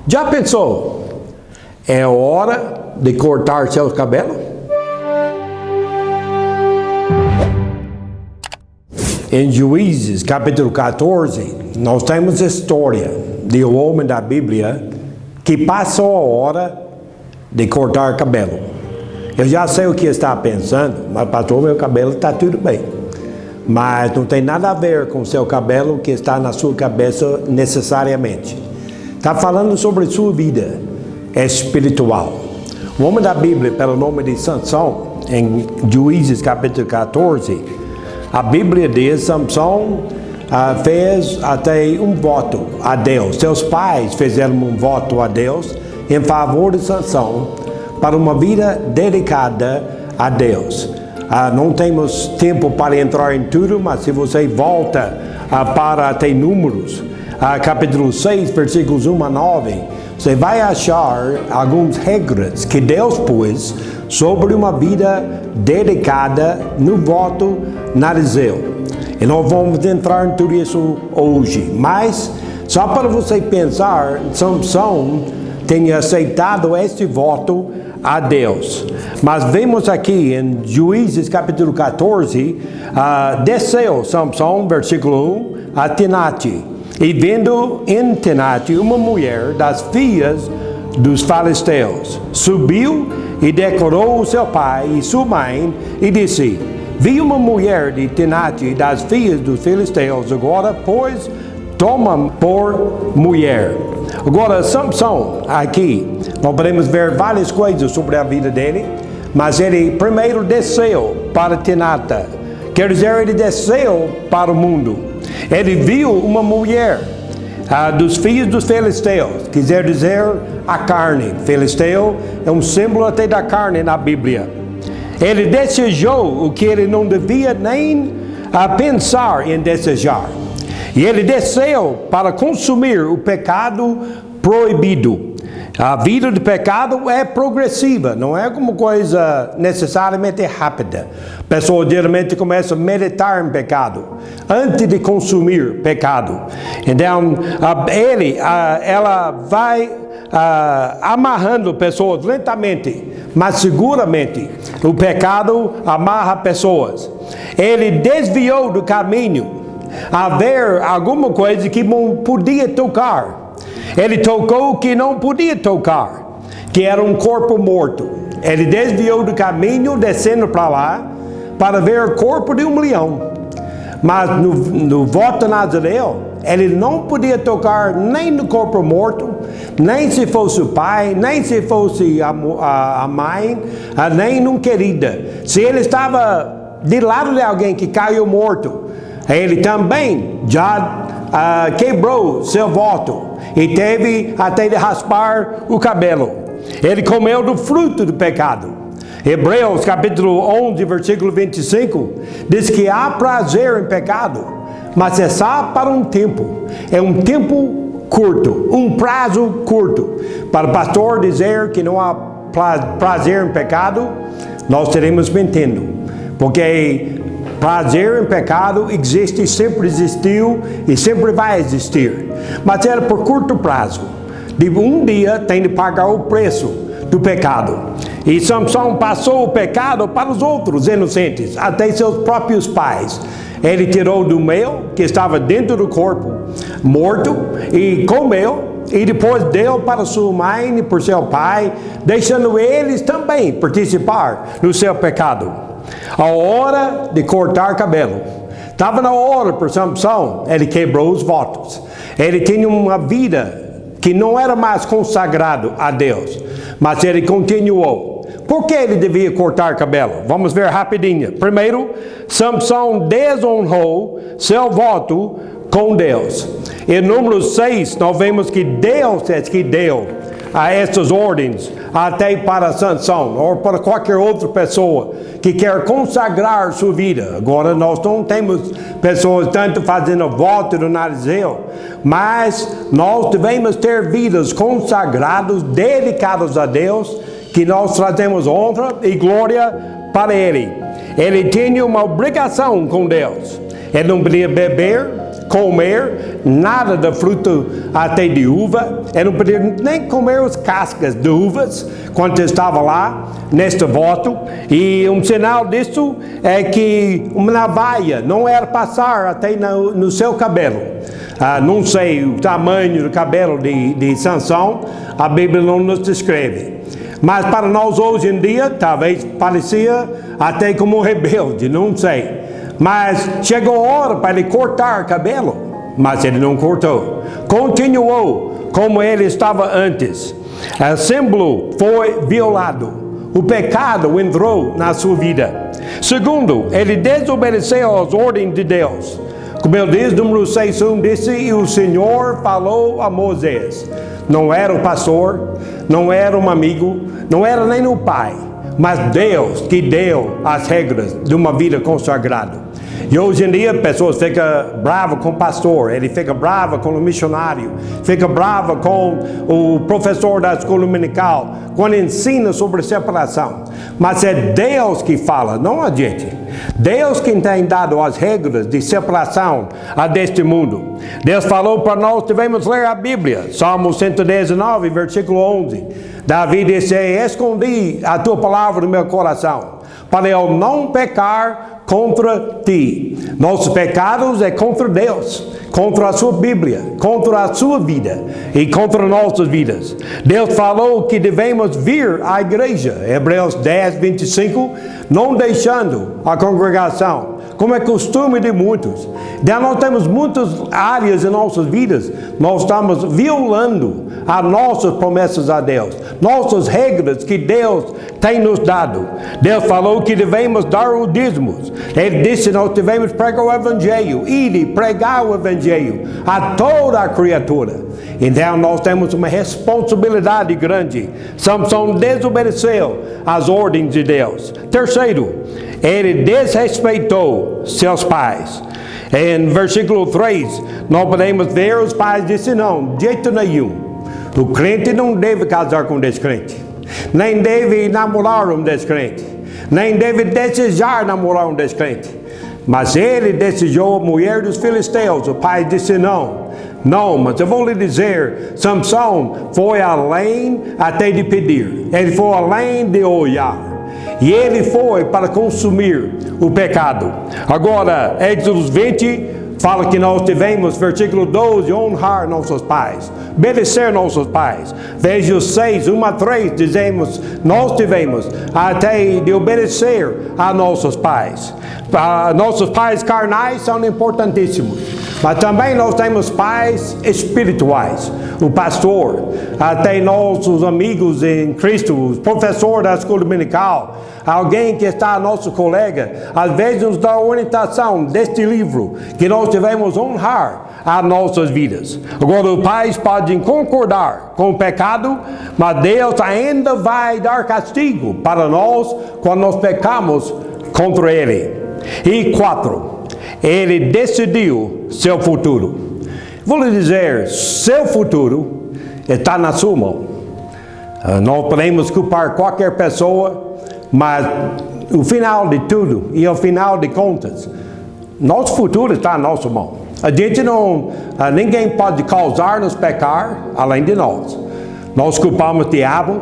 Já pensou? É hora de cortar seus cabelos? Em Juízes, capítulo 14, nós temos a história de um homem da Bíblia que passou a hora de cortar cabelo. Eu já sei o que está pensando, mas pastor, meu cabelo está tudo bem. Mas não tem nada a ver com o seu cabelo que está na sua cabeça necessariamente. Está falando sobre sua vida espiritual. O homem da Bíblia, pelo nome de Sansão, em Juízes capítulo 14, a Bíblia diz que Sansão fez até um voto a Deus. Seus pais fizeram um voto a Deus em favor de Sansão para uma vida dedicada a Deus. Não temos tempo para entrar em tudo, mas se você volta para até Números, capítulo 6, versículos 1 a 9, você vai achar algumas regras que Deus pôs sobre uma vida dedicada no voto narizeu. E nós vamos entrar em tudo isso hoje, mas só para você pensar, Sansão tenha aceitado este voto a Deus. Mas vemos aqui em Juízes capítulo 14, desceu Sansão, versículo 1, a Tinate, e vendo em Tinate uma mulher das filhas dos filisteus, subiu e decorou o seu pai e sua mãe, e disse: vi uma mulher de Tinate das filhas dos filisteus, agora pois toma por mulher. Agora, Sansão, aqui, nós podemos ver várias coisas sobre a vida dele, mas ele primeiro desceu para Tinata, quer dizer, ele desceu para o mundo. Ele viu uma mulher dos filhos dos filisteus, quer dizer, a carne. Filisteu é um símbolo até da carne na Bíblia. Ele desejou o que ele não devia nem pensar em desejar. E ele desceu para consumir o pecado proibido. A vida de pecado é progressiva, não é como coisa necessariamente rápida. A pessoa geralmente começa a meditar em pecado antes de consumir pecado. Então, ela vai amarrando pessoas lentamente, mas seguramente. O pecado amarra pessoas. Ele desviou do caminho. Haver alguma coisa que não podia tocar. Ele tocou o que não podia tocar, que era um corpo morto. Ele desviou do caminho, descendo para lá, para ver o corpo de um leão. Mas no voto nazireu, ele não podia tocar nem no corpo morto, nem se fosse o pai, nem se fosse a mãe, nem num querida. Se ele estava de lado de alguém que caiu morto, ele também já quebrou seu voto e teve até de raspar o cabelo. Ele comeu do fruto do pecado. Hebreus capítulo 11, versículo 25, diz que há prazer em pecado, mas é só para um tempo. É um tempo curto, um prazo curto. Para o pastor dizer que não há prazer em pecado, nós estaremos mentindo. Porque prazer em pecado existe, sempre existiu e sempre vai existir. Mas era por curto prazo. De um dia tem de pagar o preço do pecado. E Sansão passou o pecado para os outros inocentes, até seus próprios pais. Ele tirou do mel que estava dentro do corpo morto e comeu, e depois deu para sua mãe e para seu pai, deixando eles também participar do seu pecado. A hora de cortar cabelo. Estava na hora para Sansão, ele quebrou os votos. Ele tinha uma vida que não era mais consagrado a Deus, mas ele continuou. Por que ele devia cortar cabelo? Vamos ver rapidinho. Primeiro, Sansão desonrou seu voto com Deus. Em número 6, nós vemos que Deus é que deu a estas ordens até para Sansão ou para qualquer outra pessoa que quer consagrar sua vida. Agora nós não temos pessoas tanto fazendo voto do narizeu, mas nós devemos ter vidas consagradas, dedicadas a Deus, que nós trazemos honra e glória para Ele. Ele tinha uma obrigação com Deus. Ele não podia beber, comer nada do fruto até de uva. Ele não podia nem comer as cascas de uvas quando estava lá, neste voto. E um sinal disso é que uma navalha não era passar até no seu cabelo. Não sei o tamanho do cabelo de Sansão, a Bíblia não nos descreve. Mas para nós hoje em dia, talvez parecia até como um rebelde, não sei. Mas chegou a hora para ele cortar cabelo, mas ele não cortou. Continuou como ele estava antes. O símbolo foi violado. O pecado entrou na sua vida. Segundo, ele desobedeceu às ordens de Deus. Como ele diz, número 6:1, disse, e o Senhor falou a Moisés. Não era o pastor, não era um amigo, não era nem o pai, mas Deus que deu as regras de uma vida consagrada. E hoje em dia, pessoas ficam bravas com o pastor, ele fica brava com o missionário, fica brava com o professor da escola dominical, quando ensina sobre separação. Mas é Deus que fala, não a gente. Deus quem tem dado as regras de separação deste mundo. Deus falou para nós, devemos ler a Bíblia. Salmo 119, versículo 11. Davi disse, escondi a tua palavra no meu coração, para eu não pecar contra ti. Nossos pecados é contra Deus, contra a sua Bíblia, contra a sua vida e contra nossas vidas. Deus falou que devemos vir à igreja, Hebreus 10, 25, não deixando a congregação, como é costume de muitos. Então nós temos muitas áreas em nossas vidas, nós estamos violando as nossas promessas a Deus, nossas regras que Deus tem nos dado. Deus falou que devemos dar o dízimos. Ele disse, nós devemos pregar o Evangelho, ir e pregar o Evangelho a toda a criatura. Então nós temos uma responsabilidade grande. Samson desobedeceu às ordens de Deus. Terceiro, ele desrespeitou seus pais. Em versículo 3, nós podemos ver os pais dizem, não, de jeito nenhum. O crente não deve casar com um descrente, nem deve namorar um descrente, nem deve desejar namorar um descrente. Mas ele desejou a mulher dos filisteus. O pai disse não, mas eu vou lhe dizer, Samson foi além até de pedir, ele foi além de olhar, e ele foi para consumir o pecado. Agora, Êxodo 20, fala que nós devemos, versículo 12, honrar nossos pais, obedecer nossos pais. Veja 6, 1 a 3, dizemos, nós devemos até de obedecer a nossos pais. Nossos pais carnais são importantíssimos, mas também nós temos pais espirituais. O pastor, até nossos amigos em Cristo, o professor da escola dominical, alguém que está nosso colega, às vezes nos dá a orientação deste livro, que nós devemos honrar as nossas vidas. Agora, os pais podem concordar com o pecado, mas Deus ainda vai dar castigo para nós quando nós pecamos contra Ele. E 4, ele decidiu seu futuro. Vou lhe dizer, seu futuro está na sua mão. Não podemos culpar qualquer pessoa, mas o final de tudo e o final de contas, nosso futuro está na nossa mão. A gente não, ninguém pode causar-nos pecar além de nós. Nós culpamos o diabo,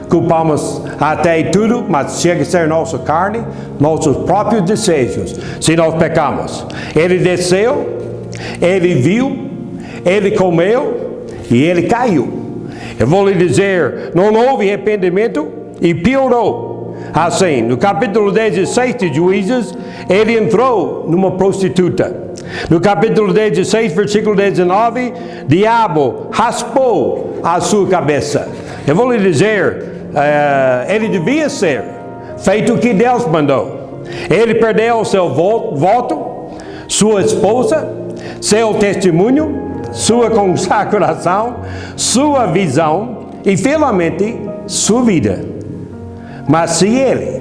culpamos até tudo, mas chega a ser nossa carne, nossos próprios desejos, se nós pecamos. Ele desceu, ele viu, ele comeu e ele caiu. Eu vou lhe dizer, não houve arrependimento e piorou. Assim, no capítulo 16 de Juízes, ele entrou numa prostituta. No capítulo 16, versículo 19, diabo raspou a sua cabeça. Eu vou lhe dizer, ele devia ser feito o que Deus mandou. Ele perdeu seu voto, sua esposa, seu testemunho, sua consagração, sua visão e finalmente sua vida. Mas se ele,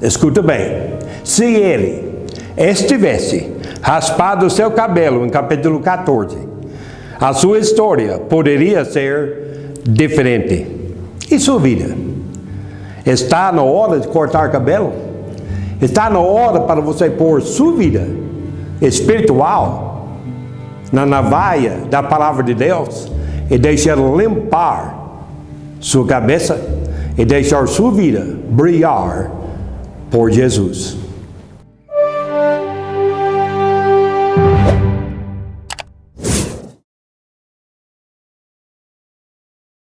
escuta bem, se ele estivesse raspado o seu cabelo em capítulo 14, a sua história poderia ser diferente. E sua vida? Está na hora de cortar cabelo? Está na hora para você pôr sua vida espiritual na navalha da palavra de Deus e deixar limpar sua cabeça e deixar sua vida brilhar por Jesus.